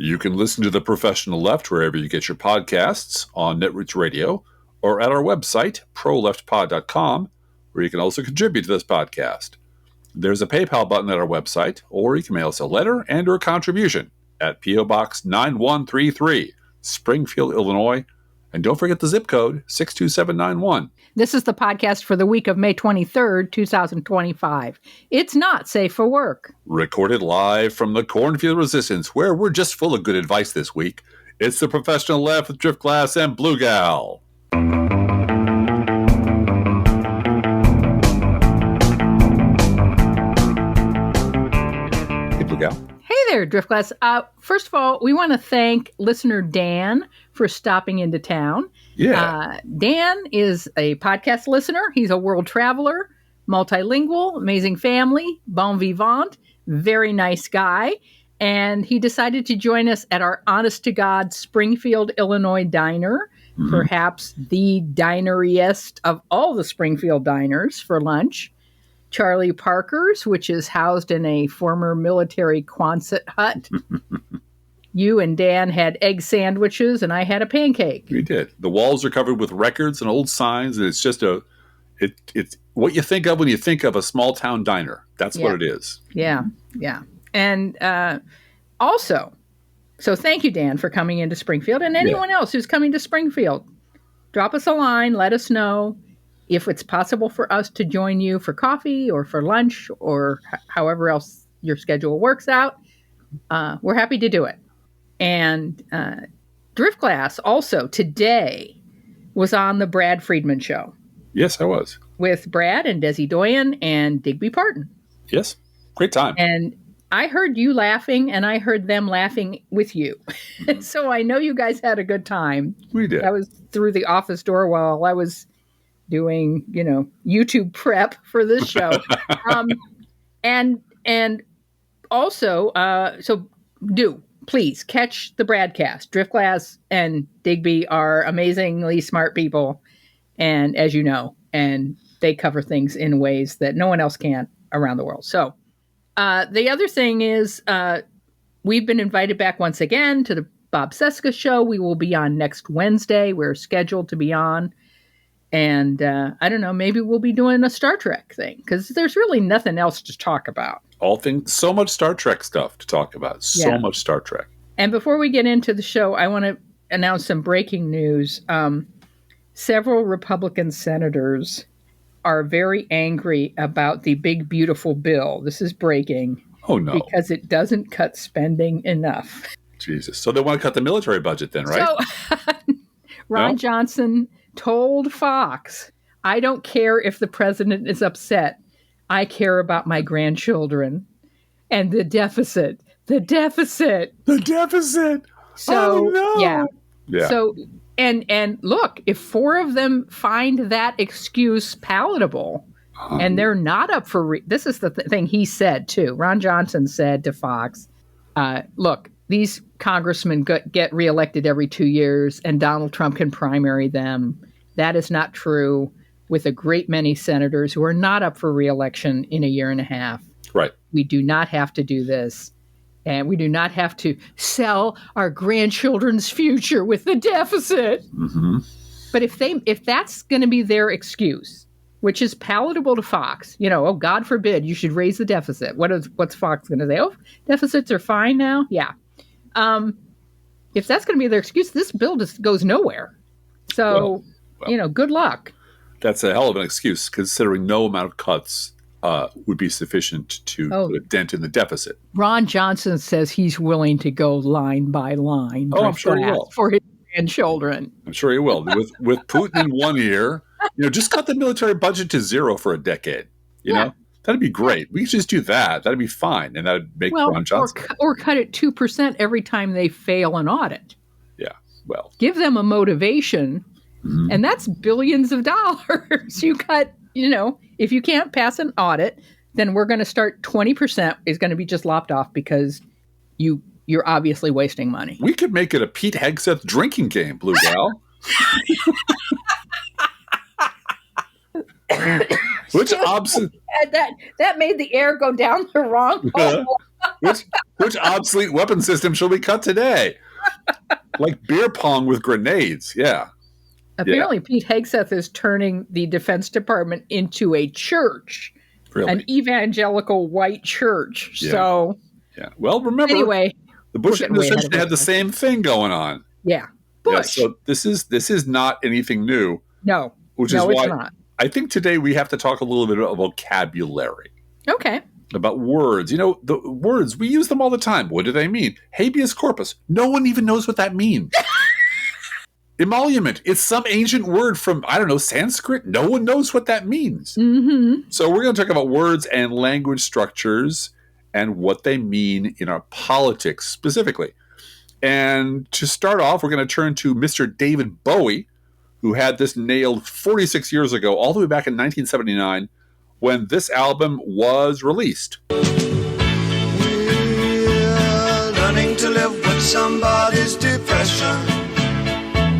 You can listen to The Professional Left wherever you get your podcasts, on Netroots Radio, or at our website, proleftpod.com, where you can also contribute to this podcast. There's a PayPal button at our website, or you can mail us a letter and or contribution at P.O. Box 9133, Springfield, Illinois. And don't forget the zip code, 62791. This is the podcast for the week of May 23rd, 2025. It's not safe for work. Recorded live from the Cornfield Resistance, where we're just full of good advice this week. It's The Professional Left with Driftglass and Blue Gal. Hey, Blue Gal. Hey there, Driftglass. First of all, we want to thank listener Dan for stopping into town. Yeah. Dan is a podcast listener. He's a world traveler, multilingual, amazing family, bon vivant, very nice guy. And he decided to join us at our honest-to-God Springfield, Illinois diner, perhaps the dineriest of all the Springfield diners, for lunch. Charlie Parker's, which is housed in a former military Quonset hut. You and Dan had egg sandwiches, and I had a pancake. We did. The walls are covered with records and old signs, and it's just it's what you think of when you think of a small-town diner. That's what it is. Yeah. And also, so thank you, Dan, for coming into Springfield, and anyone else who's coming to Springfield. Drop us a line. Let us know if it's possible for us to join you for coffee or for lunch or however else your schedule works out. We're happy to do it. And Driftglass also today was on the Brad Friedman Show. Yes, I was. With Brad and Desi Doyen and Digby Parton. Yes. Great time. And I heard you laughing, and I heard them laughing with you. So I know you guys had a good time. We did. I was through the office door while I was doing, YouTube prep for this show. And also, so please catch the Bradcast. Driftglass and Digby are amazingly smart people. And as you know, and they cover things in ways that no one else can around the world. So the other thing is we've been invited back once again to the Bob Seska Show. We will be on next Wednesday. We're scheduled to be on. And I don't know, maybe we'll be doing a Star Trek thing because there's really nothing else to talk about. So much Star Trek stuff to talk about. So much Star Trek. And before we get into the show, I want to announce some breaking news. Several Republican senators are very angry about the big, beautiful bill. This is breaking. Oh, no. Because it doesn't cut spending enough. Jesus. So they want to cut the military budget then, right? So Ron Johnson told Fox, I don't care if the president is upset. I care about my grandchildren and the deficit. The deficit. So, yeah. So, and look, if four of them find that excuse palatable and they're not up for, this is the thing he said too. Ron Johnson said to Fox, look, these congressmen get reelected every 2 years and Donald Trump can primary them. That is not true with a great many senators who are not up for reelection in a year and a half. Right. We do not have to do this. And we do not have to sell our grandchildren's future with the deficit. Mm-hmm. But if that's going to be their excuse, which is palatable to Fox, oh, God forbid you should raise the deficit. What's Fox going to say? Oh, deficits are fine now? Yeah. If that's going to be their excuse, this bill just goes nowhere. So, good luck. That's a hell of an excuse, considering no amount of cuts would be sufficient to put a dent in the deficit. Ron Johnson says he's willing to go line by line. Oh, I'm sure he will. For his grandchildren. I'm sure he will. With Putin in 1 year, just cut the military budget to zero for a decade. You know? That'd be great. We could just do that. That'd be fine. And that'd make Ron Johnson. Or cut it 2% every time they fail an audit. Yeah, well. Give them a motivation. Mm-hmm. And that's billions of dollars. You cut, if you can't pass an audit, then we're going to start 20% is going to be just lopped off because you're obviously wasting money. We could make it a Pete Hegseth drinking game, Blue Gal. Which that made the air go down the wrong hole. Which obsolete weapon system shall we cut today? Like beer pong with grenades. Yeah. Apparently, Pete Hegseth is turning the Defense Department into a church, an evangelical white church. Yeah. So, yeah. Well, remember, anyway, the Bush administration had the same thing going on. Yeah. Bush. Yeah, so this is not anything new. No. Which is why I think today we have to talk a little bit about vocabulary. Okay. About words. You know, the words, we use them all the time. What do they mean? Habeas corpus. No one even knows what that means. Emolument. It's some ancient word from, I don't know, Sanskrit. No one knows what that means. Mm-hmm. So we're going to talk about words and language structures and what they mean in our politics specifically. And to start off, we're going to turn to Mr. David Bowie, who had this nailed 46 years ago, all the way back in 1979, when this album was released. We're learning to live with somebody's depression,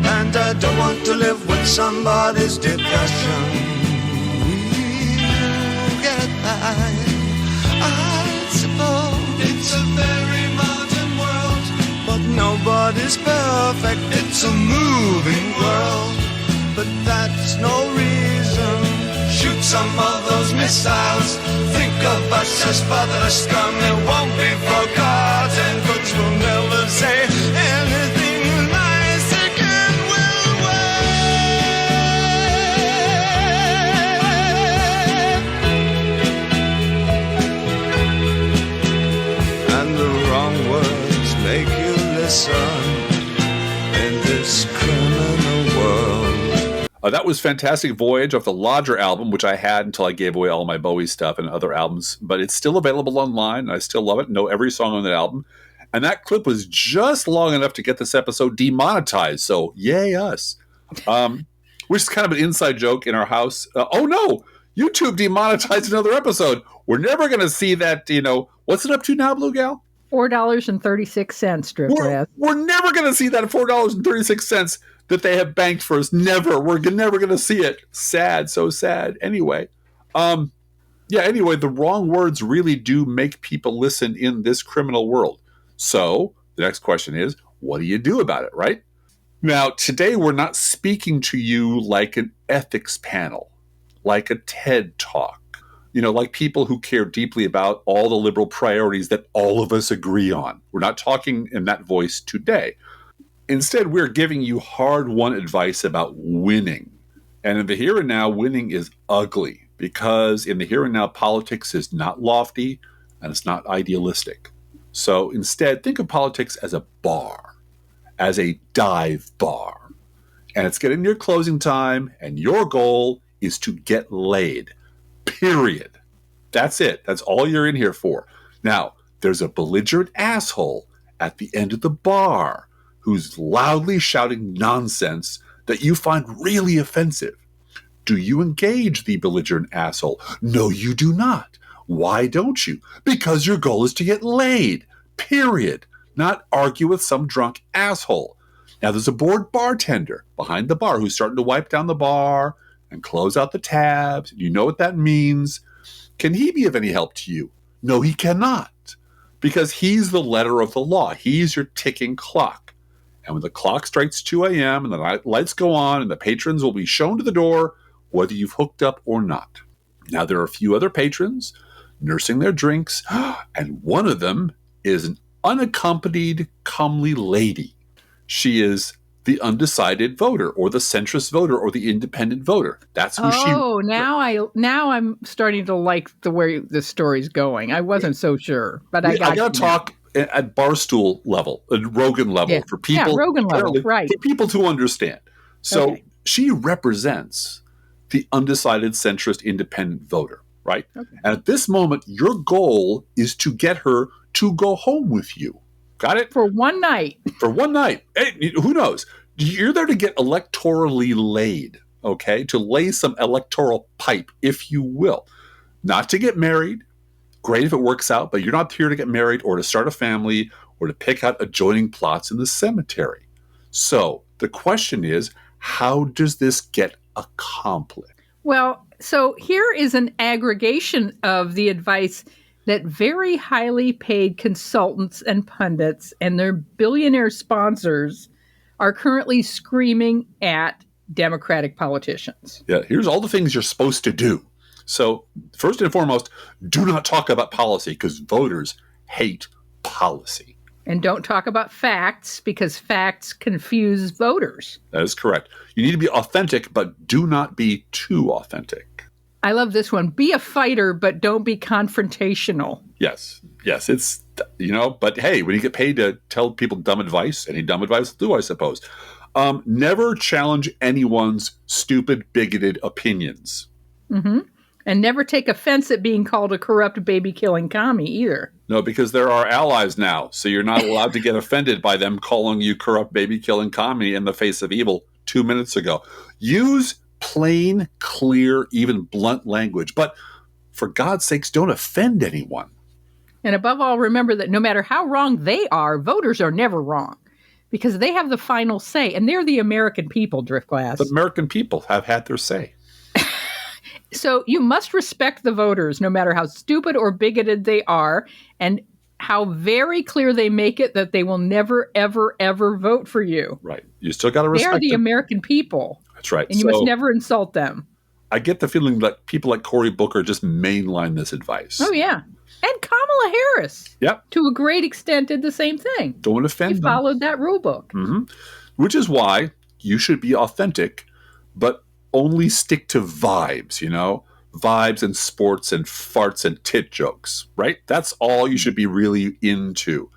and I don't want to live with somebody's depression. We'll get by, I suppose. It's a very modern world, but nobody's perfect. It's a moving world, but that's no reason. Shoot some of those missiles. Think of us as fatherless scum. It won't be forgotten. Books will never say anything nice again. We'll wait. And the wrong words make you listen in this criminal world. That was Fantastic Voyage off the Lodger album, which I had until I gave away all my Bowie stuff and other albums. But it's still available online, and I still love it. Know every song on that album. And that clip was just long enough to get this episode demonetized. So, yay us. Which is kind of an inside joke in our house. Oh, no! YouTube demonetized another episode. We're never going to see that, what's it up to now, Blue Gal? $4.36, Drip Raz. We're never going to see that $4.36 that they have banked for us. Never. We're never going to see it. Sad. So sad. Anyway. The wrong words really do make people listen in this criminal world. So the next question is, what do you do about it, right? Now, today we're not speaking to you like an ethics panel, like a TED Talk, like people who care deeply about all the liberal priorities that all of us agree on. We're not talking in that voice today. Instead, we're giving you hard-won advice about winning. And in the here and now, winning is ugly because in the here and now, politics is not lofty and it's not idealistic. So instead, think of politics as a bar, as a dive bar. And it's getting near closing time, and your goal is to get laid. Period. That's it. That's all you're in here for. Now, there's a belligerent asshole at the end of the bar who's loudly shouting nonsense that you find really offensive. Do you engage the belligerent asshole? No, you do not. Why don't you? Because your goal is to get laid. Period. Not argue with some drunk asshole. Now, there's a bored bartender behind the bar who's starting to wipe down the bar and close out the tabs. You know what that means. Can he be of any help to you? No, he cannot. Because he's the letter of the law. He's your ticking clock. And when the clock strikes 2 a.m. and the lights go on and the patrons will be shown to the door, whether you've hooked up or not. Now, there are a few other patrons nursing their drinks, and one of them is an unaccompanied, comely lady. She is the undecided voter or the centrist voter or the independent voter. That's who she... Oh, now I'm starting to like the way the story's going. I wasn't so sure, but I got to talk at Barstool level, at Rogan level, for people... Yeah, Rogan level, right. For people to understand. So she represents the undecided centrist independent voter, right? Okay. And at this moment, your goal is to get her to go home with you. Got it? For one night. For one night. Hey, who knows? You're there to get electorally laid, okay? To lay some electoral pipe, if you will. Not to get married. Great if it works out, but you're not here to get married or to start a family or to pick out adjoining plots in the cemetery. So the question is, how does this get accomplished? Well, so here is an aggregation of the advice that very highly paid consultants and pundits and their billionaire sponsors are currently screaming at Democratic politicians. Yeah, here's all the things you're supposed to do. So, first and foremost, do not talk about policy because voters hate policy. And don't talk about facts because facts confuse voters. That is correct. You need to be authentic, but do not be too authentic. I love this one. Be a fighter, but don't be confrontational. Yes, it's, but hey, when you get paid to tell people dumb advice, any dumb advice will do, I suppose. Never challenge anyone's stupid, bigoted opinions. Mm-hmm. And never take offense at being called a corrupt baby-killing commie either. No, because they're our allies now, so you're not allowed to get offended by them calling you corrupt baby-killing commie in the face of evil 2 minutes ago. Use plain, clear, even blunt language, but for God's sakes, don't offend anyone. And above all, remember that no matter how wrong they are, voters are never wrong because they have the final say, and they're the American people, Driftglass. The American people have had their say. So you must respect the voters, no matter how stupid or bigoted they are, and how very clear they make it that they will never, ever, ever vote for you. Right. You still got to respect them. They are the them. American people. That's right. And you must never insult them. I get the feeling that people like Cory Booker just mainline this advice. Oh, yeah. And Kamala Harris, yep, to a great extent, did the same thing. Don't offend them. Followed that rule book. Mm-hmm. Which is why you should be authentic, but only stick to vibes, vibes and sports and farts and tit jokes, right? That's all you should be really into.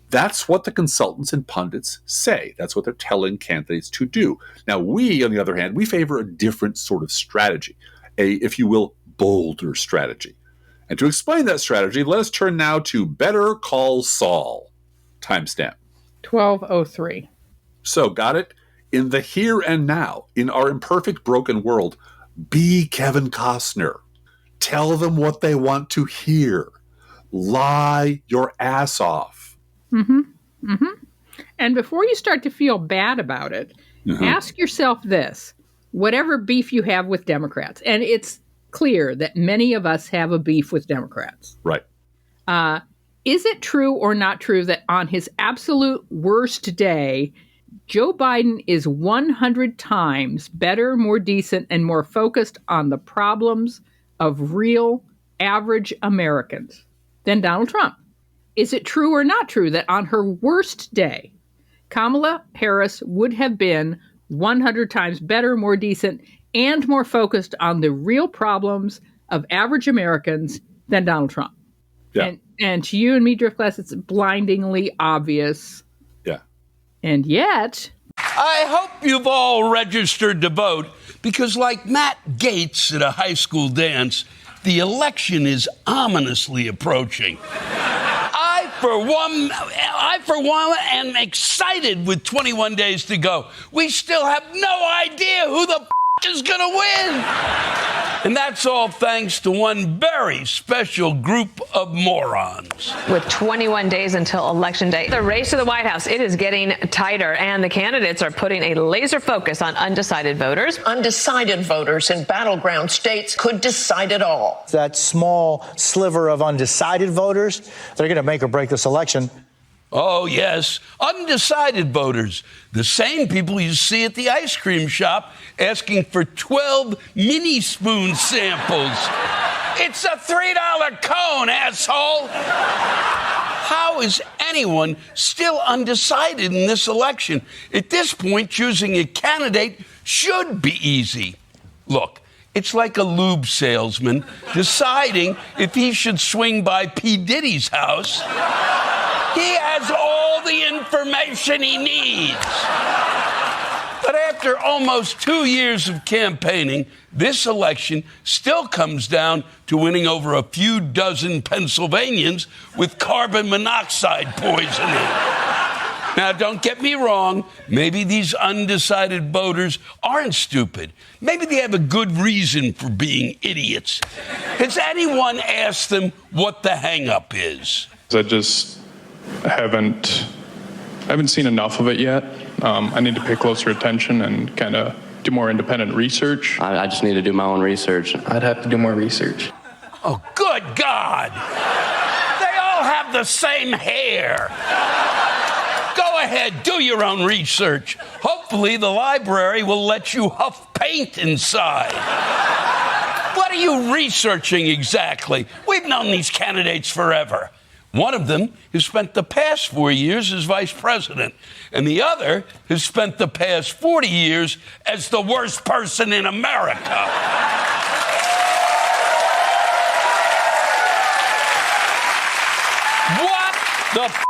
That's what the consultants and pundits say. That's what they're telling candidates to do. Now, we, on the other hand, we favor a different sort of strategy, if you will, bolder strategy. And to explain that strategy, let us turn now to Better Call Saul. Timestamp. 12:03. So, got it? In the here and now, in our imperfect, broken world, be Kevin Costner. Tell them what they want to hear. Lie your ass off. Mm-hmm. Mm-hmm. And before you start to feel bad about it, ask yourself this. Whatever beef you have with Democrats, and it's clear that many of us have a beef with Democrats. Right. Is it true or not true that on his absolute worst day, Joe Biden is 100 times better, more decent, and more focused on the problems of real, average Americans than Donald Trump? Is it true or not true that on her worst day, Kamala Harris would have been 100 times better, more decent, and more focused on the real problems of average Americans than Donald Trump? Yeah. And to you and me, Driftglass, it's blindingly obvious. Yeah. And yet, I hope you've all registered to vote because, like Matt Gaetz at a high school dance, the election is ominously approaching. I, for one, am excited with 21 days to go. We still have no idea who the is going to win. And that's all thanks to one very special group of morons. With 21 days until Election Day, the race to the White House, it is getting tighter, and the candidates are putting a laser focus on undecided voters. Undecided voters in battleground states could decide it all. That small sliver of undecided voters, they're going to make or break this election. Oh, yes, undecided voters, the same people you see at the ice cream shop asking for 12 mini spoon samples. It's a $3 cone, asshole. How is anyone still undecided in this election? At this point, choosing a candidate should be easy. Look, it's like a lube salesman deciding if he should swing by P. Diddy's house. He has all the information he needs. But after almost 2 years of campaigning, this election still comes down to winning over a few dozen Pennsylvanians with carbon monoxide poisoning. Now, don't get me wrong. Maybe these undecided voters aren't stupid. Maybe they have a good reason for being idiots. Has anyone asked them what the hang-up is? I haven't seen enough of it yet. I need to pay closer attention and kind of do more independent research. I just need to do my own research. I'd have to do more research. Oh, good God! have the same hair. Go ahead, do your own research. Hopefully the library will let you huff paint inside. What are you researching exactly? We've known these candidates forever. One of them has spent the past 4 years as vice president, and the other has spent the past 40 years as the worst person in America. What the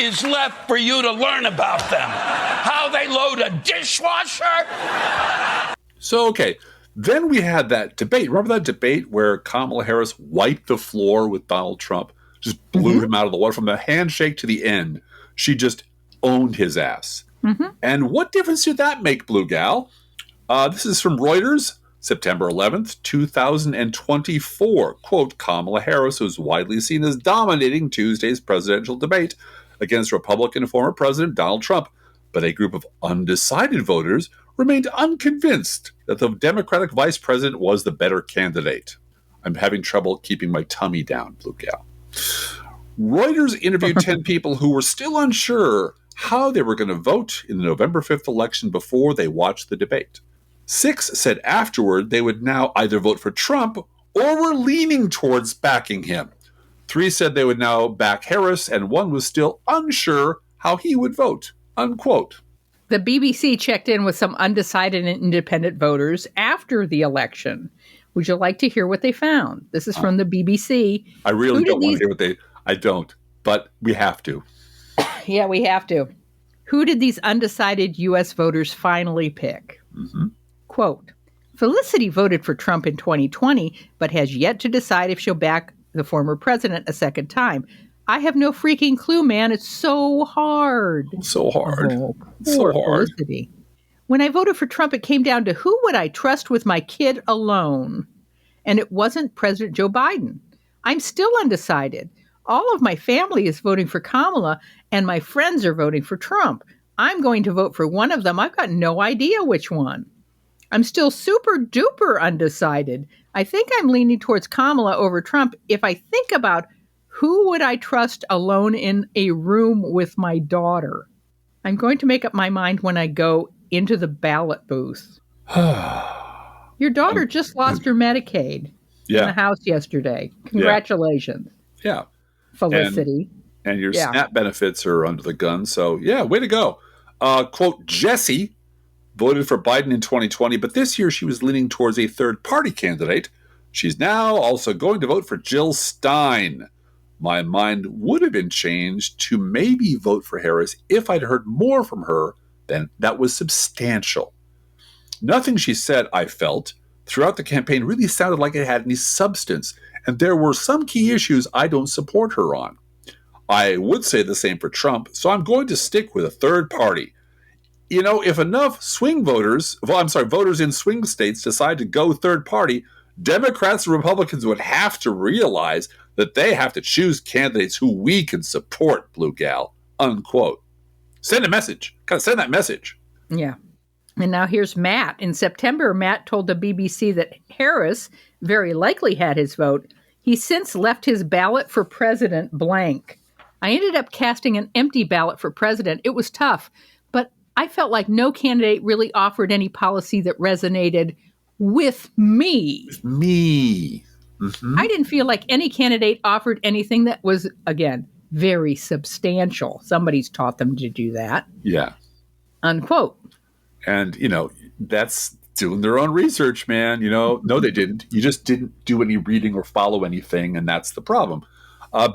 is left for you to learn about them? How they load a dishwasher? So, okay, then we had that debate. Remember that debate where Kamala Harris wiped the floor with Donald Trump? Just blew him out of the water from the handshake to the end. She just owned his ass. And what difference did that make, Blue Gal? This is from Reuters, September 11th, 2024. Quote, Kamala Harris was widely seen as dominating Tuesday's presidential debate against Republican former President Donald Trump, but a group of undecided voters remained unconvinced that the Democratic vice president was the better candidate. I'm having trouble keeping my tummy down, Blue Gal. Reuters interviewed 10 people who were still unsure how they were going to vote in the November 5th election before they watched the debate. 6 said afterward they would now either vote for Trump or were leaning towards backing him. 3 said they would now back Harris, and 1 was still unsure how he would vote, unquote. The BBC checked in with some undecided and independent voters after the election. Would you like to hear what they found? This is from the BBC. I really don't want to hear what they... I don't, but we have to. Yeah, we have to. Who did these undecided U.S. voters finally pick? Quote, Felicity voted for Trump in 2020, but has yet to decide if she'll back the former president a second time. I have no freaking clue, man. It's so hard. So hard. Oh, so hard. Felicity. When I voted for Trump, it came down to who would I trust with my kid alone? And it wasn't President Joe Biden. I'm still undecided. All of my family is voting for Kamala, and my friends are voting for Trump. I'm going to vote for one of them. I've got no idea which one. I'm still super duper undecided. I think I'm leaning towards Kamala over Trump if I think about who would I trust alone in a room with my daughter. I'm going to make up my mind when I go into the ballot booth. Your daughter just lost her Medicaid in the House yesterday. Congratulations. Yeah. Felicity. And your SNAP benefits are under the gun. So, yeah, way to go. Quote, Jessie voted for Biden in 2020, but this year she was leaning towards a third-party candidate. She's now also going to vote for Jill Stein. My mind would have been changed to maybe vote for Harris if I'd heard more from her than that was substantial. Nothing she said, I felt, throughout the campaign really sounded like it had any substance, and there were some key issues I don't support her on. I would say the same for Trump, so I'm going to stick with a third party. You know, if enough voters in swing states decide to go third party, Democrats and Republicans would have to realize that they have to choose candidates who we can support, Blue Gal, unquote. Send a message. Gotta send that message. Yeah. And now here's Matt. In September, Matt told the BBC that Harris very likely had his vote. He's since left his ballot for president blank. I ended up casting an empty ballot for president. It was tough, but I felt like no candidate really offered any policy that resonated with me. I didn't feel like any candidate offered anything that was, again, very substantial. Somebody's taught them to do that. Yeah. Unquote. And, you know, that's doing their own research, man. You know, no, they didn't. You just didn't do any reading or follow anything, and that's the problem.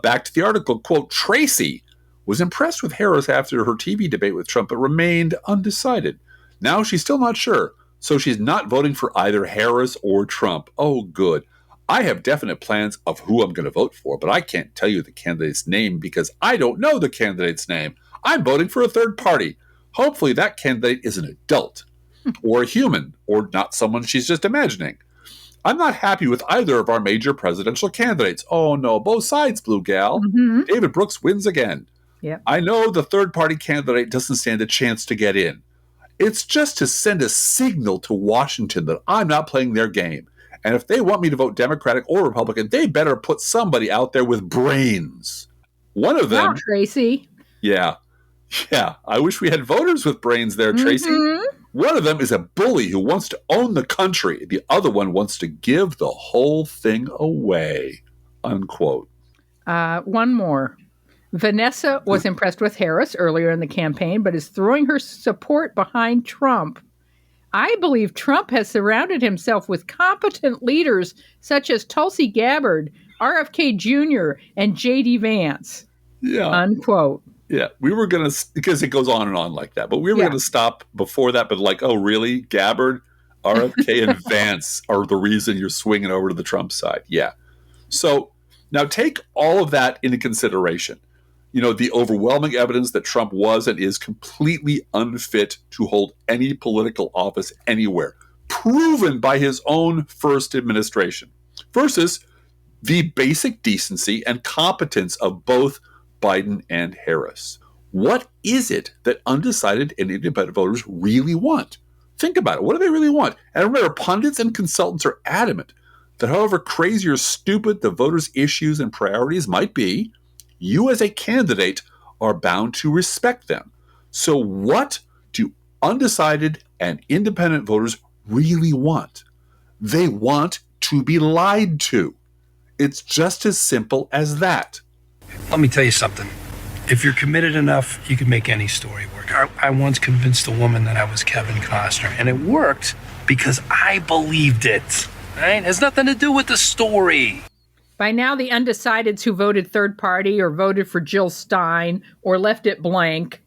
Back to the article, quote, Tracy was impressed with Harris after her TV debate with Trump, but remained undecided. Now she's still not sure, so she's not voting for either Harris or Trump. Oh, good. I have definite plans of who I'm going to vote for, but I can't tell you the candidate's name because I don't know the candidate's name. I'm voting for a third party. Hopefully that candidate is an adult or a human or not someone she's just imagining. I'm not happy with either of our major presidential candidates. Oh, no, both sides, Blue Gal. David Brooks wins again. Yep. I know the third-party candidate doesn't stand a chance to get in. It's just to send a signal to Washington that I'm not playing their game. And if they want me to vote Democratic or Republican, they better put somebody out there with brains. One of them, wow, Tracy. yeah, I wish we had voters with brains there, Tracy. One of them is a bully who wants to own the country. The other one wants to give the whole thing away, unquote. One more. Vanessa was impressed with Harris earlier in the campaign, but is throwing her support behind Trump. I believe Trump has surrounded himself with competent leaders such as Tulsi Gabbard, RFK Jr., and J.D. Vance. Yeah. Unquote. Yeah, we were going to, because it goes on and on like that, but we were going to stop before that, but like, oh, really? Gabbard, RFK, and Vance are the reason you're swinging over to the Trump side. Yeah. So now take all of that into consideration. You know, the overwhelming evidence that Trump was and is completely unfit to hold any political office anywhere, proven by his own first administration, versus the basic decency and competence of both Biden and Harris. What is it that undecided and independent voters really want? Think about it. What do they really want? And remember, pundits and consultants are adamant that however crazy or stupid the voters' issues and priorities might be, you as a candidate are bound to respect them. So what do undecided and independent voters really want? They want to be lied to. It's just as simple as that. Let me tell you something. If you're committed enough, you can make any story work. I once convinced a woman that I was Kevin Costner, and it worked because I believed it. Right? It has nothing to do with the story. By now, the undecideds who voted third party or voted for Jill Stein or left it blank,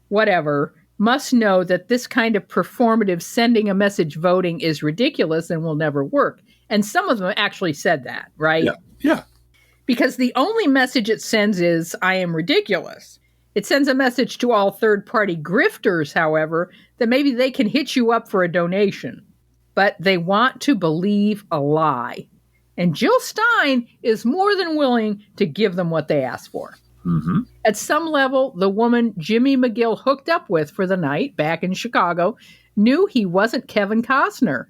whatever, must know that this kind of performative sending a message voting is ridiculous and will never work. And some of them actually said that, right? Yeah. Because the only message it sends is, I am ridiculous. It sends a message to all third-party grifters, however, that maybe they can hit you up for a donation. But they want to believe a lie. And Jill Stein is more than willing to give them what they ask for. Mm-hmm. At some level, the woman Jimmy McGill hooked up with for the night back in Chicago knew he wasn't Kevin Costner.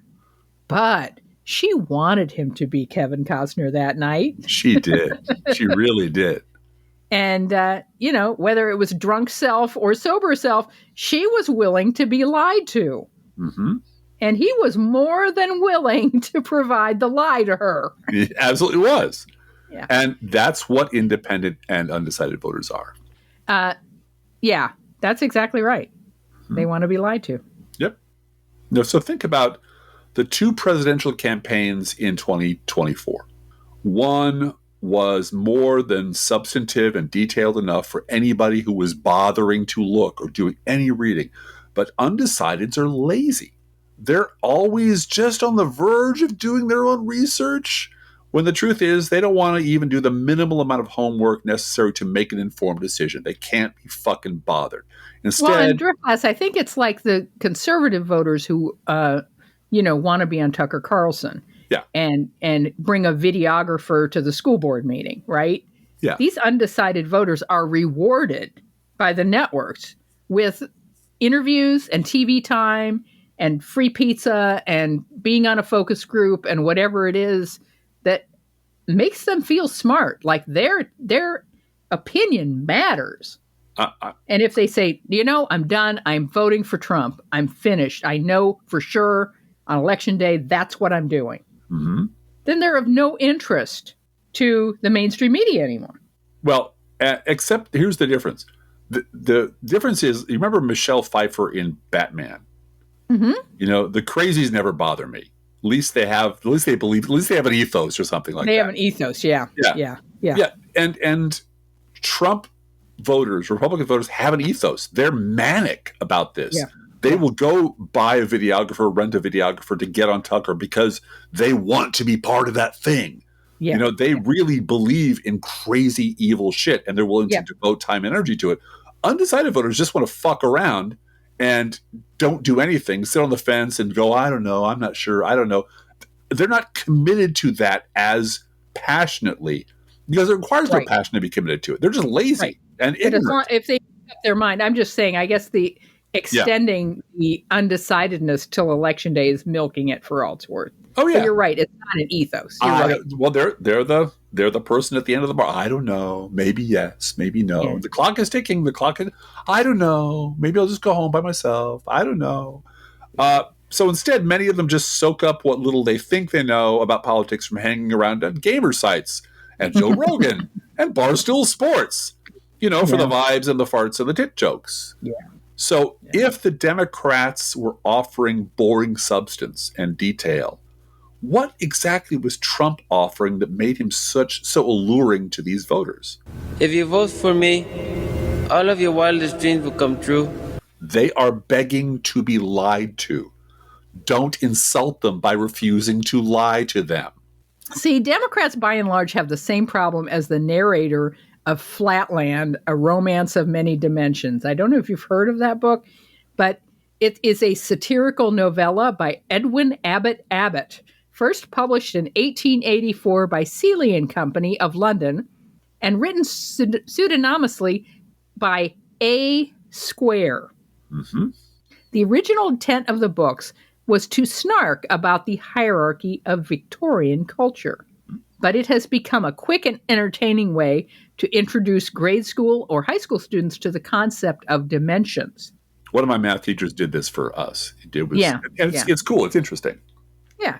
But she wanted him to be Kevin Costner that night. She did. She really did. And, whether it was drunk self or sober self, she was willing to be lied to. Mm-hmm. And he was more than willing to provide the lie to her. He absolutely was. Yeah. And that's what independent and undecided voters are. Yeah, that's exactly right. They want to be lied to. Yep. No, so think about the two presidential campaigns in 2024. One was more than substantive and detailed enough for anybody who was bothering to look or doing any reading. But undecideds are lazy. They're always just on the verge of doing their own research, when the truth is they don't want to even do the minimal amount of homework necessary to make an informed decision. They can't be fucking bothered. Instead, Driftless, I think it's like the conservative voters who, want to be on Tucker Carlson. Yeah. And bring a videographer to the school board meeting, right? Yeah. These undecided voters are rewarded by the networks with interviews and TV time and free pizza and being on a focus group and whatever it is that makes them feel smart. Like their opinion matters. And if they say, I'm done, I'm voting for Trump, I'm finished, I know for sure on election day, that's what I'm doing. Mm-hmm. Then they're of no interest to the mainstream media anymore. Well, except here's the difference. The difference is, you remember Michelle Pfeiffer in Batman? Mm-hmm. The crazies never bother me. At least they have an ethos or something like that. They have an ethos, yeah. And Trump voters, Republican voters have an ethos. They're manic about this. Yeah. They will go buy a videographer, rent a videographer to get on Tucker because they want to be part of that thing. Yeah. They really believe in crazy, evil shit, and they're willing to devote time and energy to it. Undecided voters just want to fuck around and don't do anything, sit on the fence and go, I don't know, I'm not sure, I don't know. They're not committed to that as passionately because it requires no passion to be committed to it. They're just lazy and ignorant. If they make up their mind, I'm just saying, I guess the extending the undecidedness till election day is milking it for all it's worth. Oh, yeah. But you're right. It's not an ethos. You're right. Well, they're the They're the person at the end of the bar. I don't know. Maybe yes. Maybe no. Yeah. The clock is ticking. I don't know. Maybe I'll just go home by myself. I don't know. So instead, many of them just soak up what little they think they know about politics from hanging around at gamer sites and Joe Rogan and Barstool Sports, for the vibes and the farts and the tit jokes. Yeah. So if the Democrats were offering boring substance and detail, what exactly was Trump offering that made him so alluring to these voters? If you vote for me, all of your wildest dreams will come true. They are begging to be lied to. Don't insult them by refusing to lie to them. See, Democrats by and large have the same problem as the narrator of Flatland, A Romance of Many Dimensions. I don't know if you've heard of that book, but it is a satirical novella by Edwin Abbott, first published in 1884 by Seeley and Company of London, and written pseudonymously by A. Square. Mm-hmm. The original intent of the books was to snark about the hierarchy of Victorian culture, but it has become a quick and entertaining way to introduce grade school or high school students to the concept of dimensions. One of my math teachers did this for us. It's cool. It's interesting. Yeah.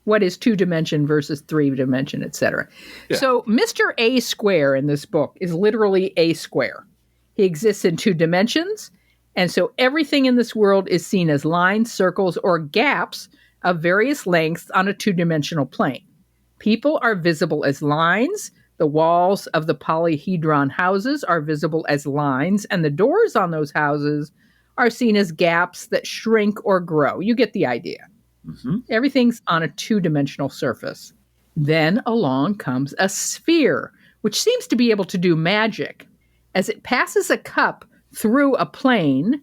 What is 2-dimension versus 3-dimension, etc. Yeah. So Mr. A Square in this book is literally a square. He exists in 2 dimensions, and so everything in this world is seen as lines, circles, or gaps of various lengths on a 2-dimensional plane. People are visible as lines, the walls of the polyhedron houses are visible as lines, and the doors on those houses are seen as gaps that shrink or grow. You get the idea. Mm-hmm. Everything's on a 2-dimensional surface. Then along comes a sphere, which seems to be able to do magic. As it passes a cup through a plane,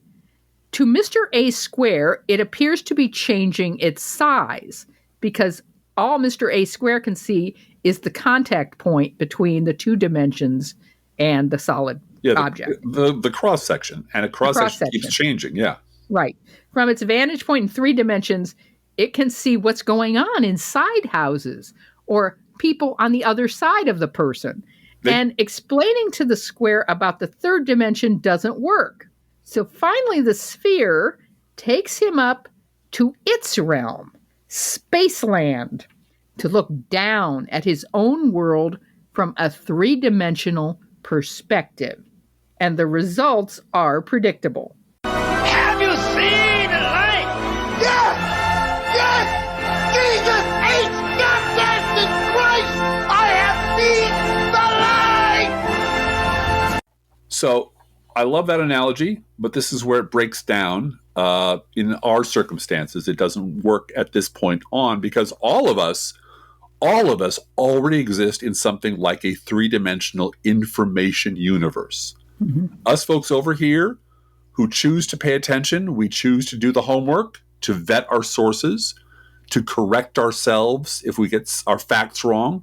to Mr. A Square, it appears to be changing its size because all Mr. A Square can see is the contact point between the 2 dimensions and the solid object. The cross section. And a cross section keeps changing, yeah. Right. From its vantage point in 3 dimensions, it can see what's going on inside houses or people on the other side of the person. And explaining to the square about the 3rd dimension doesn't work. So finally, the sphere takes him up to its realm, Spaceland, to look down at his own world from a 3-dimensional perspective. And the results are predictable. Have you seen the light? Yes! Yes! Jesus H. goddamn Christ! I have seen the light! So I love that analogy, but this is where it breaks down. In our circumstances, it doesn't work at this point on because all of us already exist in something like a 3-dimensional information universe. Mm-hmm. Us folks over here who choose to pay attention, we choose to do the homework, to vet our sources, to correct ourselves if we get our facts wrong.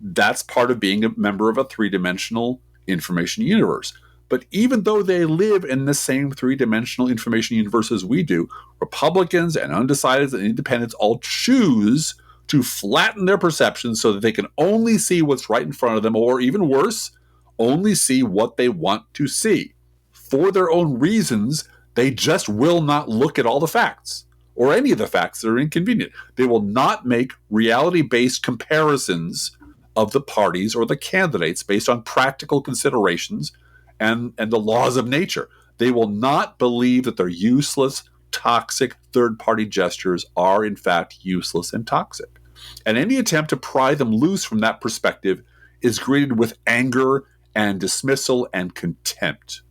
That's part of being a member of a 3-dimensional information universe. But even though they live in the same 3-dimensional information universe as we do, Republicans and undecideds and independents all choose to flatten their perceptions so that they can only see what's right in front of them, or even worse, only see what they want to see. For their own reasons, they just will not look at all the facts, or any of the facts that are inconvenient. They will not make reality-based comparisons of the parties or the candidates based on practical considerations and the laws of nature. They will not believe that their useless, toxic third-party gestures are in fact useless and toxic. And any attempt to pry them loose from that perspective is greeted with anger and dismissal and contempt.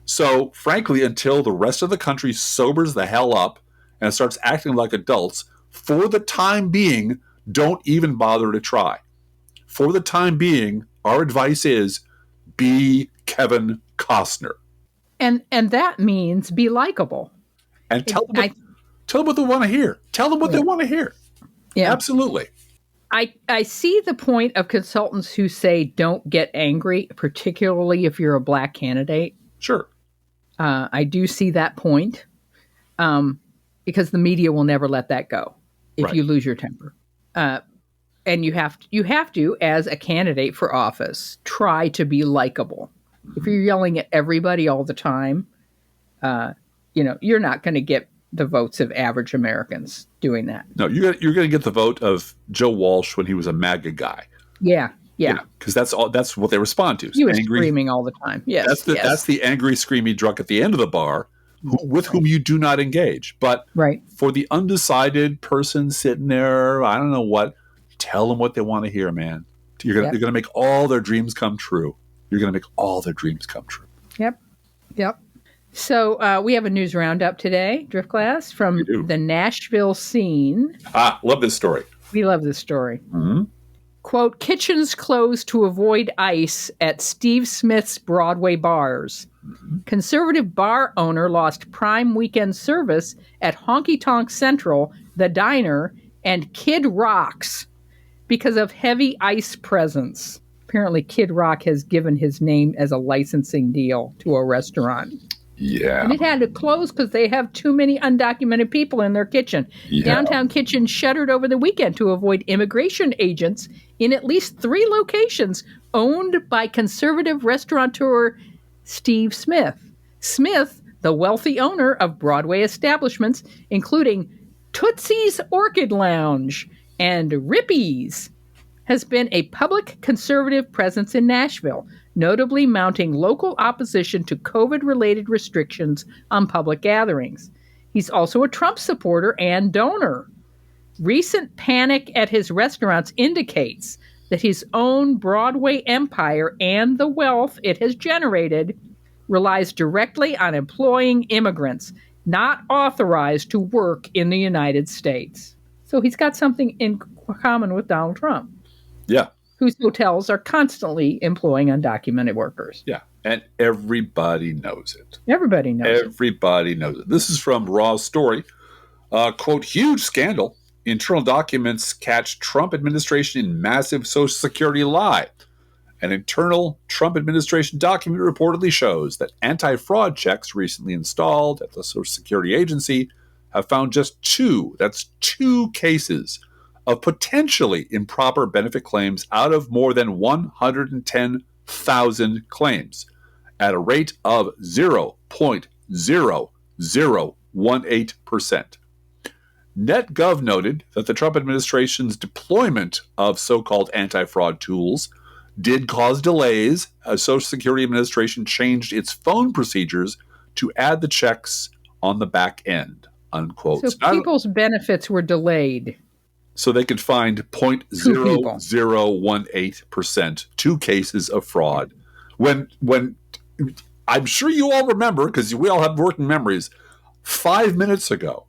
So, frankly, until the rest of the country sobers the hell up and starts acting like adults, for the time being, don't even bother to try. For the time being, our advice is be Kevin Costner. And that means be likable. And tell them what they want to hear. Tell them what they want to hear. Yeah. Absolutely. I see the point of consultants who say don't get angry, particularly if you're a black candidate. Sure. I do see that point because the media will never let that go if you lose your temper. And you have to, as a candidate for office, try to be likable. If you're yelling at everybody all the time, you're not going to get the votes of average Americans doing that. No, you're going to get the vote of Joe Walsh when he was a MAGA guy. Yeah. Because that's what they respond to. He was screaming all the time. Yes, that's the angry, screamy drunk at the end of the bar, with whom you do not engage. But for the undecided person sitting there, I don't know what, tell them what they want to hear, man. You're going to make all their dreams come true. You're going to make all their dreams come true. Yep. So we have a news roundup today, Drift Glass, from the Nashville scene. Love this story. We love this story. Mm-hmm. Quote, kitchens closed to avoid ice at Steve Smith's Broadway bars. Mm-hmm. Conservative bar owner lost prime weekend service at Honky Tonk Central, The Diner, and Kid Rock's because of heavy ice presence. Apparently, Kid Rock has given his name as a licensing deal to a restaurant. Yeah. And it had to close because they have too many undocumented people in their kitchen. Yeah. Downtown Kitchen shuttered over the weekend to avoid immigration agents in at least 3 locations owned by conservative restaurateur Steve Smith. Smith, the wealthy owner of Broadway establishments, including Tootsie's Orchid Lounge and Rippy's, has been a public conservative presence in Nashville, notably mounting local opposition to COVID-related restrictions on public gatherings. He's also a Trump supporter and donor. Recent panic at his restaurants indicates that his own Broadway empire and the wealth it has generated relies directly on employing immigrants not authorized to work in the United States. So he's got something in common with Donald Trump. Yeah. Whose hotels are constantly employing undocumented workers. Yeah. And everybody knows it. Everybody knows it. This is from Raw's story. Quote, huge scandal. Internal documents catch Trump administration in massive Social Security lie. An internal Trump administration document reportedly shows that anti-fraud checks recently installed at the Social Security agency have found just 2 cases of potentially improper benefit claims out of more than 110,000 claims at a rate of 0.0018%. NetGov noted that the Trump administration's deployment of so-called anti-fraud tools did cause delays as Social Security Administration changed its phone procedures to add the checks on the back end, unquote. So people's benefits were delayed. So they could find 0.0018%, 2 cases of fraud. When I'm sure you all remember, because we all have working memories, 5 minutes ago,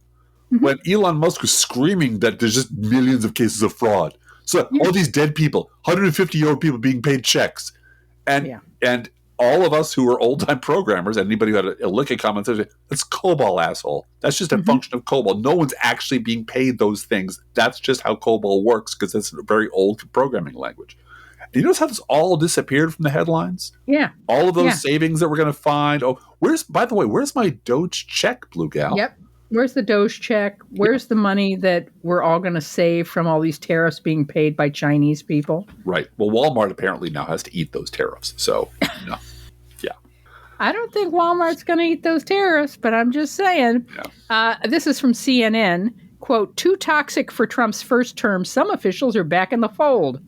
when Elon Musk was screaming that there's just millions of cases of fraud. So all these dead people, 150-year-old people being paid checks. And all of us who are old-time programmers, and anybody who had a look at comments, that's COBOL, asshole. That's just a function of COBOL. No one's actually being paid those things. That's just how COBOL works, because it's a very old programming language. And you notice how this all disappeared from the headlines? Yeah. All of those savings that we're going to find. Oh, where's my Doge check, Blue Gal? Yep. Where's the Doge check? Where's the money that we're all going to save from all these tariffs being paid by Chinese people? Right. Well, Walmart apparently now has to eat those tariffs. So, yeah. I don't think Walmart's going to eat those tariffs, but I'm just saying. Yeah. This is from CNN. Quote, too toxic for Trump's first term. Some officials are back in the fold.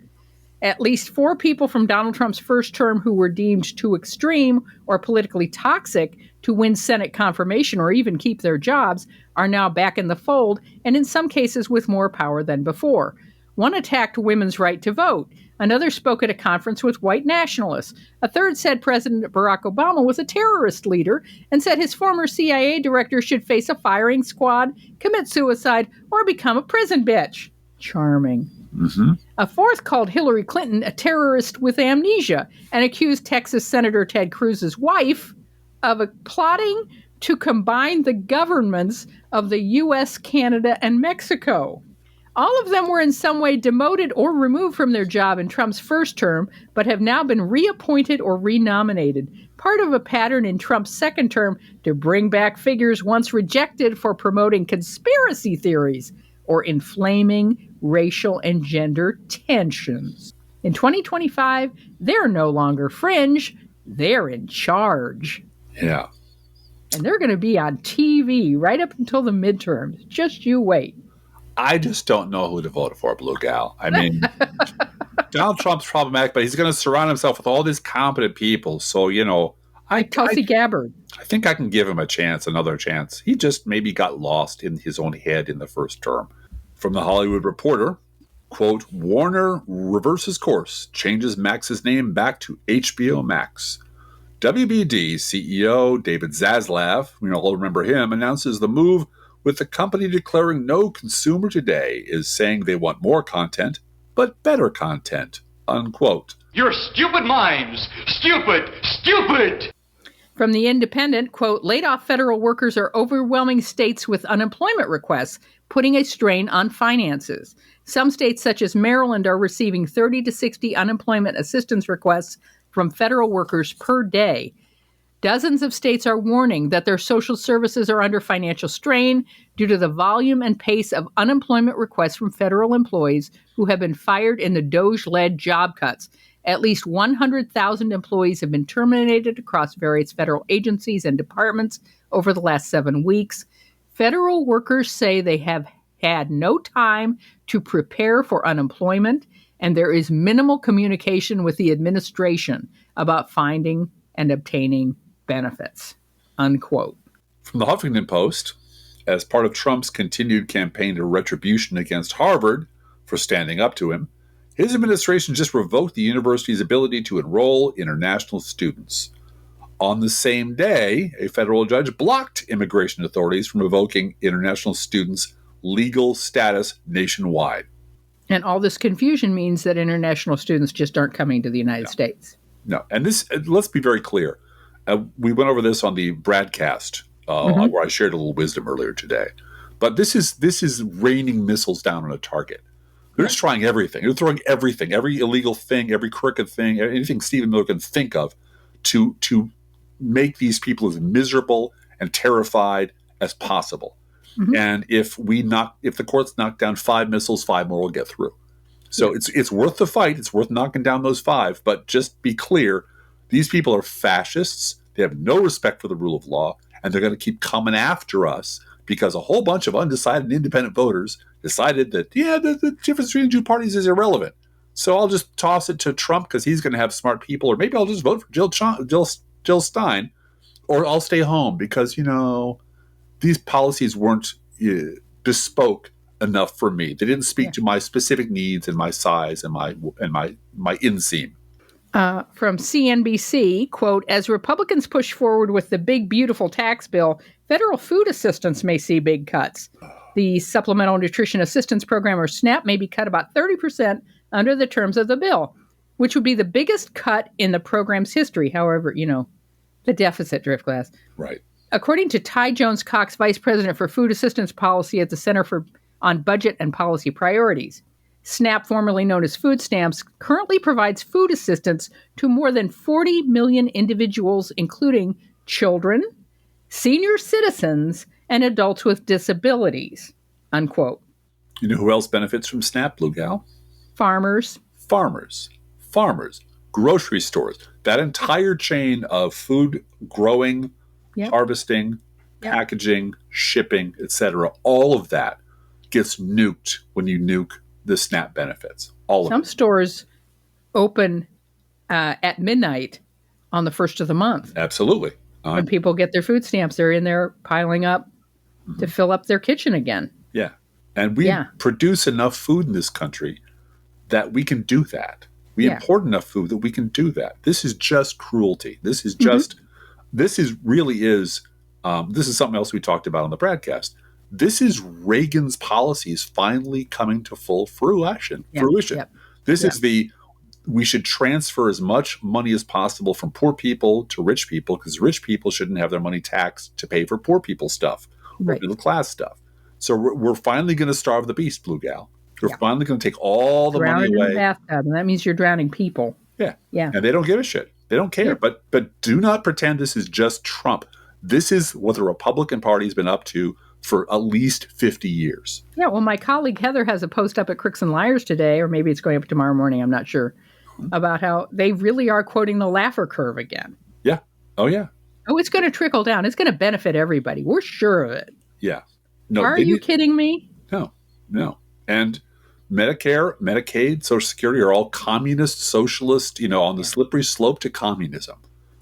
At least 4 people from Donald Trump's first term who were deemed too extreme or politically toxic to win Senate confirmation or even keep their jobs are now back in the fold, and in some cases with more power than before. One attacked women's right to vote. Another spoke at a conference with white nationalists. A third said President Barack Obama was a terrorist leader and said his former CIA director should face a firing squad, commit suicide, or become a prison bitch. Charming. Mm-hmm. A fourth called Hillary Clinton a terrorist with amnesia and accused Texas Senator Ted Cruz's wife of plotting to combine the governments of the U.S., Canada, and Mexico. All of them were in some way demoted or removed from their job in Trump's first term, but have now been reappointed or renominated, part of a pattern in Trump's second term to bring back figures once rejected for promoting conspiracy theories or inflaming racial and gender tensions. In 2025, they're no longer fringe, they're in charge. Yeah. And they're going to be on TV right up until the midterms. Just you wait. I just don't know who to vote for, Blue Gal. I mean, Donald Trump's problematic, but he's going to surround himself with all these competent people. So, Tulsi Gabbard. I think I can give him a chance, another chance. He just maybe got lost in his own head in the first term. From the Hollywood Reporter, quote, Warner reverses course, changes Max's name back to HBO Max. WBD CEO David Zaslav, we all remember him, announces the move with the company declaring no consumer today is saying they want more content, but better content, unquote. Your stupid minds! Stupid! Stupid! From The Independent, quote, laid-off federal workers are overwhelming states with unemployment requests, putting a strain on finances. Some states, such as Maryland, are receiving 30 to 60 unemployment assistance requests from federal workers per day. Dozens of states are warning that their social services are under financial strain due to the volume and pace of unemployment requests from federal employees who have been fired in the DOGE-led job cuts. At least 100,000 employees have been terminated across various federal agencies and departments over the last 7 weeks. Federal workers say they have had no time to prepare for unemployment, and there is minimal communication with the administration about finding and obtaining benefits, unquote. From the Huffington Post, as part of Trump's continued campaign of retribution against Harvard for standing up to him, his administration just revoked the university's ability to enroll international students. On the same day, a federal judge blocked immigration authorities from revoking international students' legal status nationwide. And all this confusion means that international students just aren't coming to the United States. No, and this, let's be very clear. We went over this on the broadcast, where I shared a little wisdom earlier today. But this is raining missiles down on a target. They're just trying everything. They're throwing everything, every illegal thing, every crooked thing, anything Stephen Miller can think of to make these people as miserable and terrified as possible. Mm-hmm. And if the courts knock down 5 missiles, 5 more will get through. So it's worth the fight. It's worth knocking down those 5. But just be clear, these people are fascists. They have no respect for the rule of law, and they're going to keep coming after us because a whole bunch of undecided and independent voters decided that, the difference between the two parties is irrelevant. So I'll just toss it to Trump because he's going to have smart people, or maybe I'll just vote for Jill Stein, or I'll stay home because, these policies weren't bespoke enough for me. They didn't speak to my specific needs and my size and my inseam. From CNBC, quote, as Republicans push forward with the big, beautiful tax bill, federal food assistance may see big cuts. The Supplemental Nutrition Assistance Program, or SNAP, may be cut about 30% under the terms of the bill, which would be the biggest cut in the program's history. However, the deficit drift glass. Right. According to Ty Jones-Cox, Vice President for Food Assistance Policy at the Center on Budget and Policy Priorities, SNAP, formerly known as food stamps, currently provides food assistance to more than 40 million individuals, including children, senior citizens, and adults with disabilities, unquote. You know who else benefits from SNAP, Blue Gal? Farmers, grocery stores, that entire chain of food growing, harvesting, packaging, shipping, etc. All of that gets nuked when you nuke the SNAP benefits. Some stores open at midnight on the 1st of the month. Absolutely. When people get their food stamps, they're in there piling up to fill up their kitchen again. Yeah. And we produce enough food in this country that we can do that. We import enough food that we can do that. This is just cruelty. This is just, this is something else we talked about on the broadcast. This is Reagan's policies finally coming to full fruition. This is we should transfer as much money as possible from poor people to rich people, because rich people shouldn't have their money taxed to pay for poor people's stuff, or middle class stuff. So we're finally going to starve the beast, Blue Gal. We're finally going to take all the money away. In the bathtub, and that means you're drowning people. Yeah. And they don't give a shit. They don't care. Yeah. But do not pretend this is just Trump. This is what the Republican Party has been up to for at least 50 years. Yeah, well, my colleague Heather has a post up at Crooks and Liars today, or maybe it's going up tomorrow morning, I'm not sure, about how they really are quoting the Laffer curve again. Yeah. Oh, yeah. Oh, it's going to trickle down. It's going to benefit everybody. We're sure of it. Yeah. No, are you kidding me? No. And Medicare, Medicaid, Social Security are all communist, socialist, on the slippery slope to communism.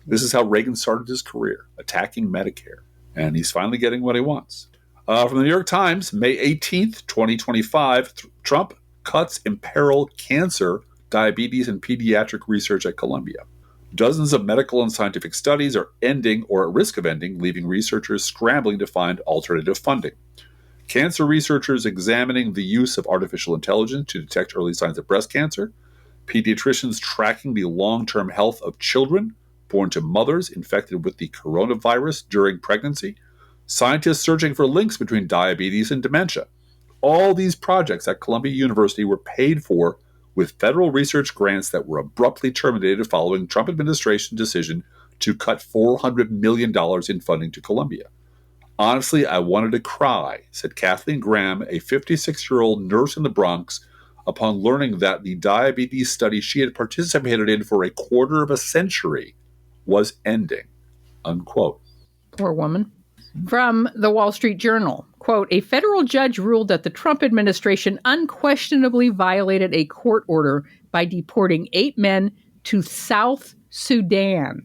This is how Reagan started his career, attacking Medicare. And he's finally getting what he wants. From the New York Times, May 18th, 2025, Trump cuts imperil cancer, diabetes, and pediatric research at Columbia. Dozens of medical and scientific studies are ending or at risk of ending, leaving researchers scrambling to find alternative funding. Cancer researchers examining the use of artificial intelligence to detect early signs of breast cancer. Pediatricians tracking the long-term health of children born to mothers infected with the coronavirus during pregnancy. Scientists searching for links between diabetes and dementia. All these projects at Columbia University were paid for with federal research grants that were abruptly terminated following Trump administration decision to cut $400 million in funding to Columbia. Honestly, I wanted to cry, said Kathleen Graham, a 56-year-old nurse in the Bronx, upon learning that the diabetes study she had participated in for a quarter of a century was ending, unquote. Poor woman. From the Wall Street Journal, quote, a federal judge ruled that the Trump administration unquestionably violated a court order by deporting 8 men to South Sudan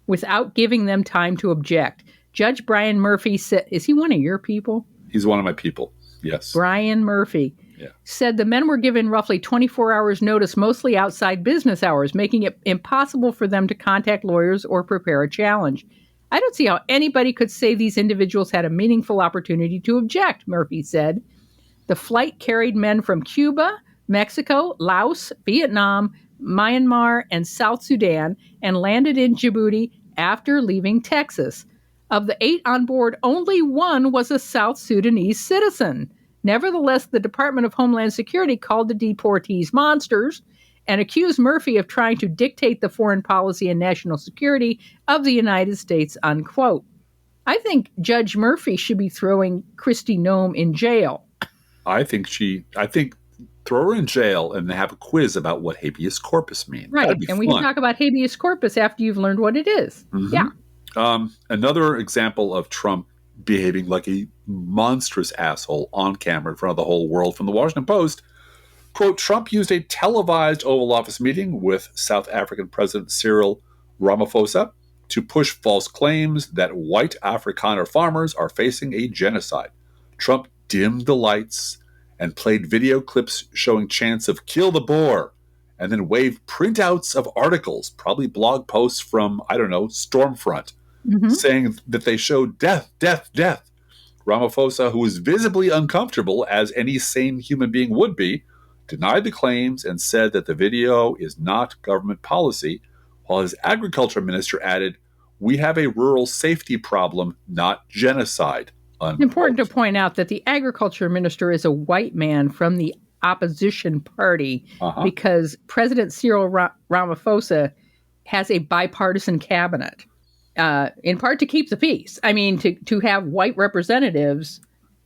without giving them time to object. Judge Brian Murphy said, is he one of your people? He's one of my people, yes. Brian Murphy said the men were given roughly 24 hours notice, mostly outside business hours, making it impossible for them to contact lawyers or prepare a challenge. I don't see how anybody could say these individuals had a meaningful opportunity to object, Murphy said. The flight carried men from Cuba, Mexico, Laos, Vietnam, Myanmar, and South Sudan and landed in Djibouti after leaving Texas. Of the 8 on board, only 1 was a South Sudanese citizen. Nevertheless, the Department of Homeland Security called the deportees monsters and accused Murphy of trying to dictate the foreign policy and national security of the United States, unquote. I think Judge Murphy should be throwing Kristi Noem in jail. I think throw her in jail and have a quiz about what habeas corpus means. Right, and we can talk about habeas corpus after you've learned what it is. Mm-hmm. Yeah. Another example of Trump behaving like a monstrous asshole on camera in front of the whole world, from the Washington Post. Quote, Trump used a televised Oval Office meeting with South African President Cyril Ramaphosa to push false claims that white Afrikaner farmers are facing a genocide. Trump dimmed the lights and played video clips showing chants of kill the Boer, and then waved printouts of articles, probably blog posts from, Stormfront, saying that they showed death, death, death. Ramaphosa, who was visibly uncomfortable, as any sane human being would be, denied the claims and said that the video is not government policy, while his agriculture minister added, we have a rural safety problem, not genocide. Unquote. It's important to point out that the agriculture minister is a white man from the opposition party because President Cyril Ramaphosa has a bipartisan cabinet, in part to keep the peace. I mean, to have white representatives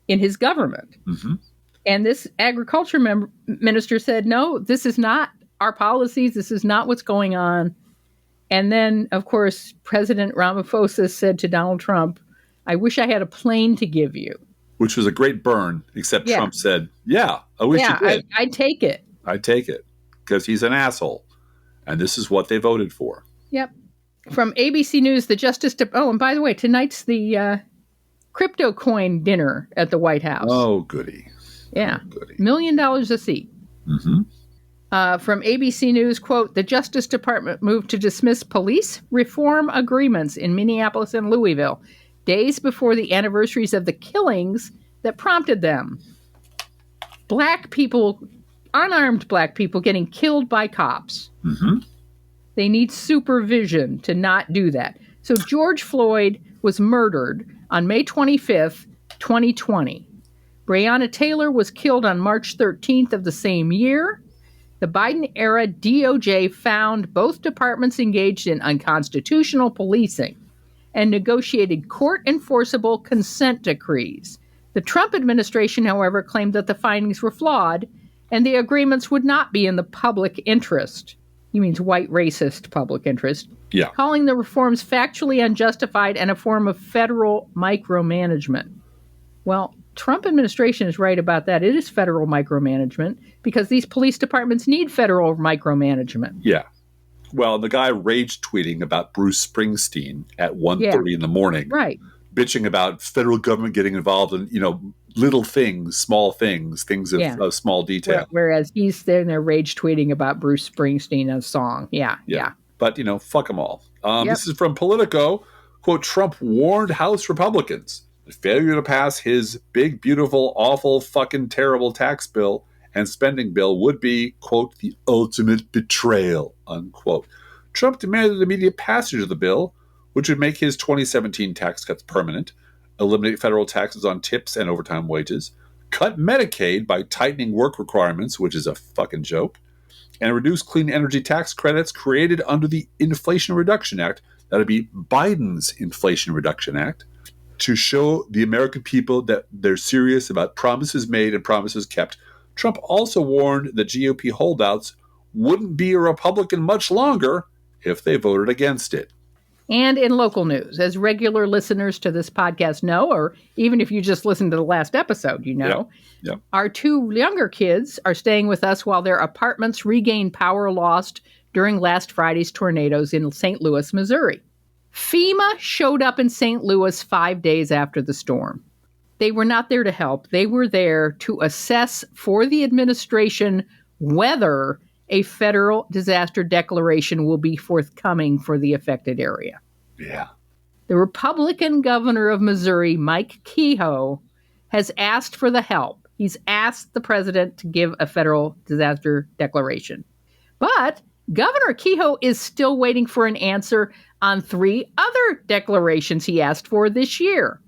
in his government. Mm-hmm. And this agriculture minister said, no, this is not our policies. This is not what's going on. And then, of course, President Ramaphosa said to Donald Trump, I wish I had a plane to give you. Which was a great burn, except Trump said, I wish you did. I'd take it. I'd take it, because he's an asshole. And this is what they voted for. Yep. From ABC News, the Justice Department. Oh, and by the way, tonight's the crypto coin dinner at the White House. Oh, goody. Yeah. $1 million a seat. Mm-hmm. From ABC News, quote, the Justice Department moved to dismiss police reform agreements in Minneapolis and Louisville, days before the anniversaries of the killings that prompted them. Black people, unarmed black people getting killed by cops. Mm-hmm. They need supervision to not do that. So George Floyd was murdered on May 25th, 2020. Breonna Taylor was killed on March 13th of the same year. The Biden-era DOJ found both departments engaged in unconstitutional policing and negotiated court-enforceable consent decrees The Trump administration, however, claimed that the findings were flawed and the agreements would not be in the public interest. He means white racist public interest. Yeah. Calling the reforms factually unjustified and a form of federal micromanagement. Well, Trump administration is right about that. It is federal micromanagement because these police departments need federal micromanagement. Yeah. Well, the guy rage tweeting about Bruce Springsteen at 1:30 in the morning. Right. Bitching about federal government getting involved in, little things, small things of small detail. Whereas he's there rage tweeting about Bruce Springsteen, a song. Yeah. But, fuck them all. This is from Politico. Quote, Trump warned House Republicans the failure to pass his big, beautiful, awful, fucking terrible tax bill and spending bill would be, quote, the ultimate betrayal, unquote. Trump demanded immediate passage of the bill, which would make his 2017 tax cuts permanent, eliminate federal taxes on tips and overtime wages, cut Medicaid by tightening work requirements, which is a fucking joke, and reduce clean energy tax credits created under the Inflation Reduction Act, that would be Biden's Inflation Reduction Act, to show the American people that they're serious about promises made and promises kept. Trump also warned the GOP holdouts wouldn't be a Republican much longer if they voted against it. And in local news, as regular listeners to this podcast know, or even if you just listened to the last episode, our two younger kids are staying with us while their apartments regain power lost during last Friday's tornadoes in St. Louis, Missouri. FEMA showed up in St. Louis 5 days after the storm. They were not there to help. They were there to assess for the administration whether a federal disaster declaration will be forthcoming for the affected area. Yeah. The Republican governor of Missouri, Mike Kehoe, has asked for the help. He's asked the president to give a federal disaster declaration. But Governor Kehoe is still waiting for an answer on 3 other declarations he asked for this year.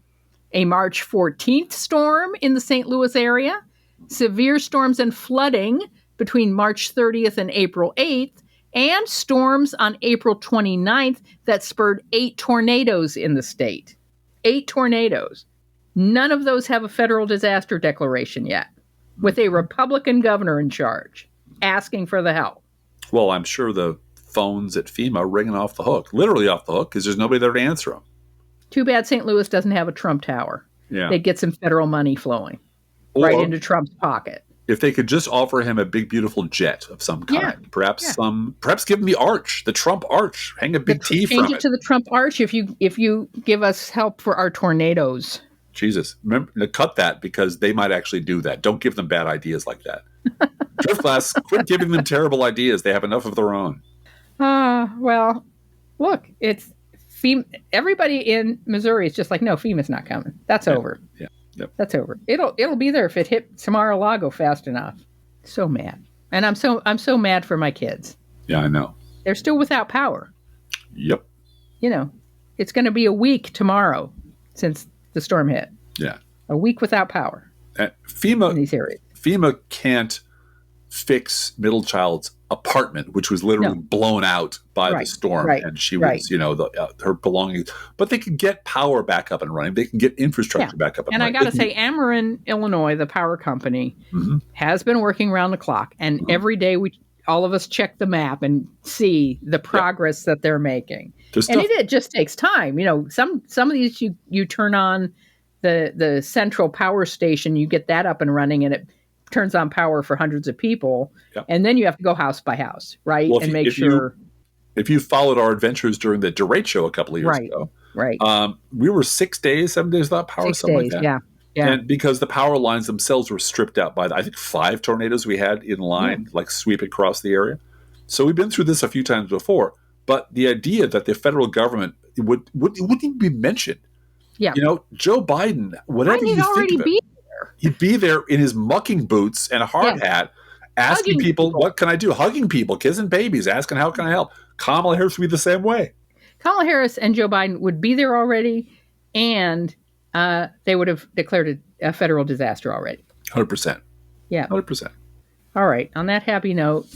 A March 14th storm in the St. Louis area, severe storms and flooding between March 30th and April 8th, and storms on April 29th that spurred 8 tornadoes in the state. 8 tornadoes. None of those have a federal disaster declaration yet, with a Republican governor in charge, asking for the help. Well, I'm sure the phones at FEMA are ringing off the hook, literally off the hook, because there's nobody there to answer them. Too bad St. Louis doesn't have a Trump Tower. Yeah. They'd get some federal money flowing right into Trump's pocket. If they could just offer him a big, beautiful jet of some kind, perhaps give him the arch, the Trump arch, hang a big T from it. Change it to the Trump arch if you give us help for our tornadoes. Jesus, remember, cut that because they might actually do that. Don't give them bad ideas like that. Drift Glass, quit giving them terrible ideas. They have enough of their own. Well, look, it's FEMA. Everybody in Missouri is just like, no, FEMA's not coming. That's over. Yeah. Yep. That's over. It'll be there if it hit Mar-a-Lago fast enough. So mad. And I'm so mad for my kids. Yeah, I know. They're still without power. Yep. It's going to be a week tomorrow since the storm hit. Yeah. A week without power. FEMA in these areas. FEMA can't fix middle child's apartment, which was literally blown out by the storm, and she was, her belongings. But they can get power back up and running. They can get infrastructure back up and running. And I got to say, Ameren, Illinois, the power company, has been working around the clock. And every day all of us check the map and see the progress that they're making. And it just takes time. Some of these you turn on the central power station, you get that up and running, and it turns on power for hundreds of people, and then you have to go house by house, right? Well, and make sure. If you followed our adventures during the DeRate show a couple of years ago, we were 7 days without power, something like that. Yeah. And because the power lines themselves were stripped out by, I think, 5 tornadoes we had in line, sweep across the area. So we've been through this a few times before, but the idea that the federal government wouldn't even be mentioned. Yeah. Joe Biden, whatever you think of it, he'd be there in his mucking boots and a hard hat, asking people, what can I do? Hugging people, kissing babies, asking, how can I help? Kamala Harris would be the same way. Kamala Harris and Joe Biden would be there already, and they would have declared a federal disaster already. 100%. Yeah. 100%. All right. On that happy note,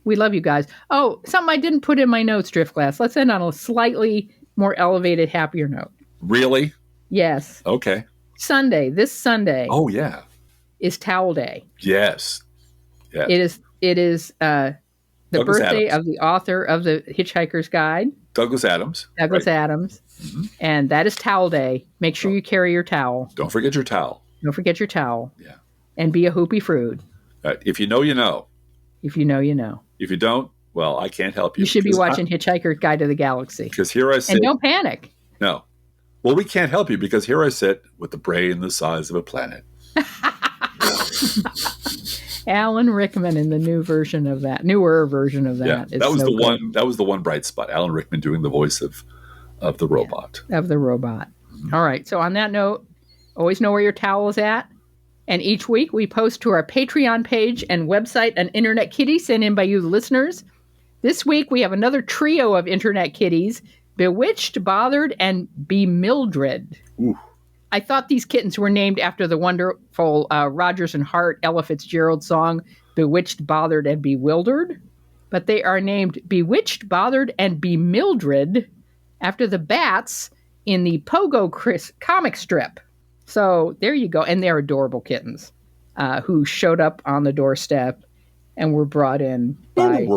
we love you guys. Oh, something I didn't put in my notes, Drift Glass. Let's end on a slightly more elevated, happier note. Really? Yes. Okay. Sunday, this Sunday. Oh, yeah. Is Towel Day. Yes. It is the Douglas birthday Adams. of the author of the Hitchhiker's Guide. Douglas Adams. Douglas right. Adams. Mm-hmm. And that is Towel Day. Make sure you carry your towel. Don't forget your towel. Don't forget your towel. Yeah. And be a hoopy frood. If you know, you know. If you know, you know. If you don't, well, I can't help you. You should be watching Hitchhiker's Guide to the Galaxy. Because here I sit. And don't panic. No. Well, we can't help you because here I sit with the brain the size of a planet. Alan Rickman in the newer version of that. Yeah, that was one. That was the one bright spot. Alan Rickman doing the voice of the robot. Yeah, of the robot. Mm-hmm. All right. So on that note, always know where your towel is at. And each week we post to our Patreon page and website an internet kitty sent in by you, the listeners. This week we have another trio of internet kitties: Bewitched, Bothered, and Bemildred. Ooh. I thought these kittens were named after the wonderful Rodgers and Hart Ella Fitzgerald song, Bewitched, Bothered, and Bewildered. But they are named Bewitched, Bothered, and Bemildred after the bats in the Pogo Chris comic strip. So there you go. And they're adorable kittens who showed up on the doorstep and were brought in by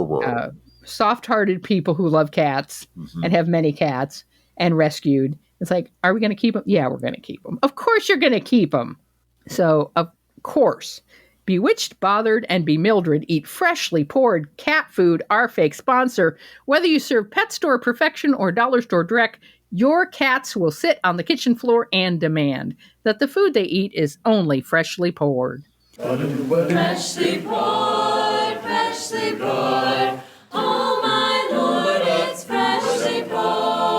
soft-hearted people who love cats and have many cats and rescued. It's like, are we going to keep them? Yeah, we're going to keep them. Of course you're going to keep them. So, of course, Bewitched, Bothered, and Bemildred eat freshly poured cat food, our fake sponsor. Whether you serve pet store perfection or dollar store direct, your cats will sit on the kitchen floor and demand that the food they eat is only freshly poured. Freshly poured, freshly poured. Oh, my Lord, it's freshly poured.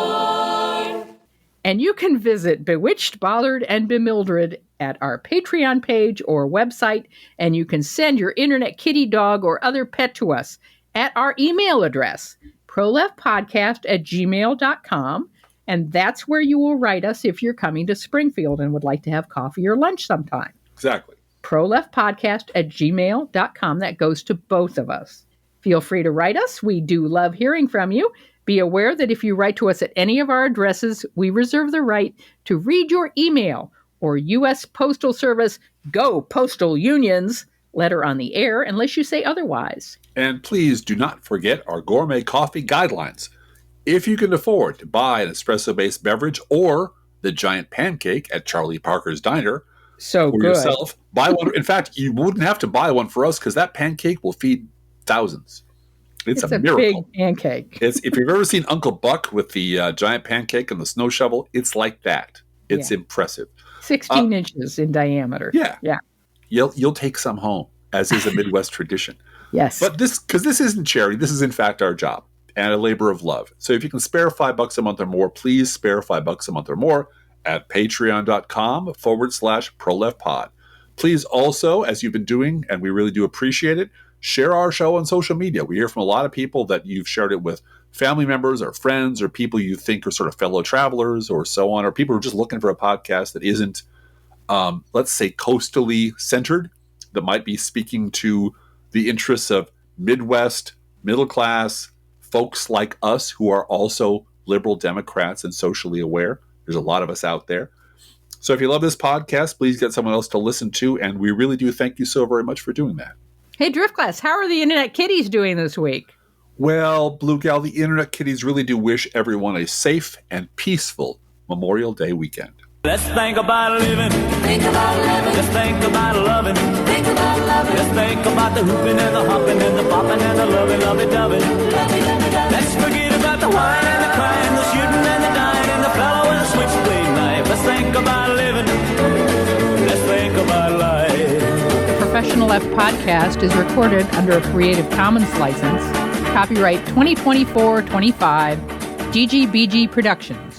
And you can visit Bewitched, Bothered, and Bemildred at our Patreon page or website, and you can send your internet kitty, dog, or other pet to us at our email address, proleftpodcast@gmail.com, and that's where you will write us if you're coming to Springfield and would like to have coffee or lunch sometime. Exactly. proleftpodcast@gmail.com. That goes to both of us. Feel free to write us. We do love hearing from you. Be aware that if you write to us at any of our addresses, we reserve the right to read your email or U.S. Postal Service Go Postal Unions letter on the air unless you say otherwise. And please do not forget our gourmet coffee guidelines. If you can afford to buy an espresso-based beverage or the giant pancake at Charlie Parker's Diner for yourself, buy one. In fact, you wouldn't have to buy one for us because that pancake will feed thousands. It's a miracle. Big pancake. If you've ever seen Uncle Buck with the giant pancake and the snow shovel, it's like that. It's impressive. 16 inches in diameter. Yeah. Yeah. You'll take some home, as is a Midwest tradition. Yes. But because this isn't charity, this is in fact our job and a labor of love. So if you can spare $5 a month or more, please spare $5 a month or more at patreon.com/proleftpod. Please also, as you've been doing, and we really do appreciate it, share our show on social media. We hear from a lot of people that you've shared it with family members or friends or people you think are sort of fellow travelers or so on, or people who are just looking for a podcast that isn't, let's say, coastally centered, that might be speaking to the interests of Midwest, middle class, folks like us who are also liberal Democrats and socially aware. There's a lot of us out there. So if you love this podcast, please get someone else to listen to, and we really do thank you so very much for doing that. Hey, Driftglass, how are the internet kitties doing this week? Well, Blue Gal, the internet kitties really do wish everyone a safe and peaceful Memorial Day weekend. Let's think about living. Think about living. Let's think about loving. Think about loving. Let's think about the hooping and the hopping and the popping and the lovey-dovey. Let's forget about the wine and the crying, the shooting and the dying, and the fellow with a switchblade knife. Let's think about living. Let's think about life. The Professional Left podcast is recorded under a Creative Commons license. Copyright 2024-25, GGBG Productions.